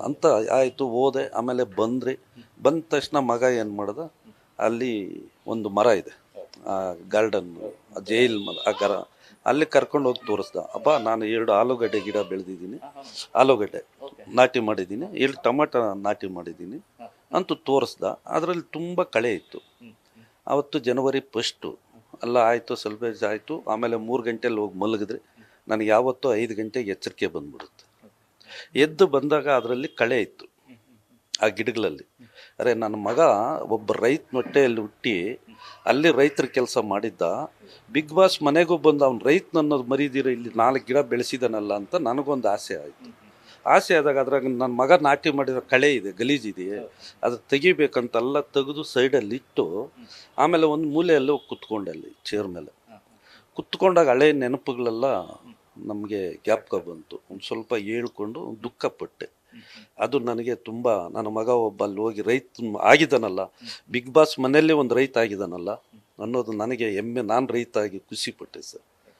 ಅಂತ ಆಯಿತು. ಹೋದೆ, ಆಮೇಲೆ ಬಂದ ತಕ್ಷಣ ಮಗ ಏನು ಮಾಡ್ದ, ಅಲ್ಲಿ ಒಂದು ಮರ ಇದೆ, ಗಾರ್ಡನ್ ಜೈಲ್ ಮರ, ಆ ಗರ ಅಲ್ಲಿ ಕರ್ಕೊಂಡು ಹೋಗಿ ತೋರಿಸ್ದ. ಅಪ್ಪ ನಾನು 2 ಆಲೂಗಡ್ಡೆ ಗಿಡ ಬೆಳೆದಿದ್ದೀನಿ, ಆಲೂಗಡ್ಡೆ ನಾಟಿ ಮಾಡಿದ್ದೀನಿ, 2 ಟೊಮೆಟೊ ನಾಟಿ ಮಾಡಿದ್ದೀನಿ ಅಂತೂ ತೋರಿಸ್ದ. ಅದರಲ್ಲಿ ತುಂಬ ಕಳೆ ಇತ್ತು. ಆವತ್ತು ಜನವರಿ 1 ಎಲ್ಲ ಆಯಿತು, ಸ್ವಲ್ಪ ಆಯಿತು. ಆಮೇಲೆ 3 ಗಂಟೆಲಿ ಹೋಗಿ ಮಲಗಿದ್ರೆ ನನಗೆ ಯಾವತ್ತೂ 5 ಗಂಟೆಗೆ ಎಚ್ಚರಿಕೆ ಬಂದ್ಬಿಡುತ್ತೆ. ಎದ್ದು ಬಂದಾಗ ಅದರಲ್ಲಿ ಕಳೆ ಇತ್ತು ಆ ಗಿಡಗಳಲ್ಲಿ. ಅರೆ ನನ್ನ ಮಗ ಒಬ್ಬ ರೈತನ ಹೊಟ್ಟೆಯಲ್ಲಿ ಹುಟ್ಟಿ ಅಲ್ಲಿ ರೈತರ ಕೆಲಸ ಮಾಡಿದ್ದ, ಬಿಗ್ ಬಾಸ್ ಮನೆಗೂ ಬಂದು ಅವ್ನು ರೈತನ ಅನ್ನೋದು ಮರಿದಿರ ಇಲ್ಲಿ 4 ಗಿಡ ಬೆಳೆಸಿದಾನಲ್ಲ ಅಂತ ನನಗೊಂದು ಆಸೆ ಆಯಿತು. ಆಸೆ ಆದಾಗ ಅದ್ರಾಗ ನನ್ನ ಮಗ ನಾಟಿ ಮಾಡಿರೋ ಕಳೆ ಇದೆ, ಗಲೀಜಿದೆಯೇ, ಅದು ತೆಗಿಬೇಕಂತೆಲ್ಲ ತೆಗೆದು ಸೈಡಲ್ಲಿ ಇಟ್ಟು, ಆಮೇಲೆ ಒಂದು ಮೂಲೆಯಲ್ಲೂ ಕುತ್ಕೊಂಡೆ, ಅಲ್ಲಿ ಚೇರ್ ಮೇಲೆ ಕುತ್ಕೊಂಡಾಗ ಹಳೆ ನೆನಪುಗಳೆಲ್ಲ ನಮಗೆ ಜ್ಞಾಪಕ ಬಂತು. ಒಂದು ಸ್ವಲ್ಪ ಹೇಳ್ಕೊಂಡು ದುಃಖಪಟ್ಟೆ. ಅದು ನನಗೆ ತುಂಬ, ನನ್ನ ಮಗ ಒಬ್ಬ ಅಲ್ಲಿ ಹೋಗಿ ರೈತ ಆಗಿದ್ದಾನಲ್ಲ, ಬಿಗ್ ಬಾಸ್ ಮನೆಯಲ್ಲೇ ಒಂದು ರೈತ ಆಗಿದ್ದಾನಲ್ಲ ಅನ್ನೋದು ನನಗೆ ಹೆಮ್ಮೆ. ನಾನು ರೈತ ಆಗಿ ಖುಷಿಪಟ್ಟೆ ಸರ್.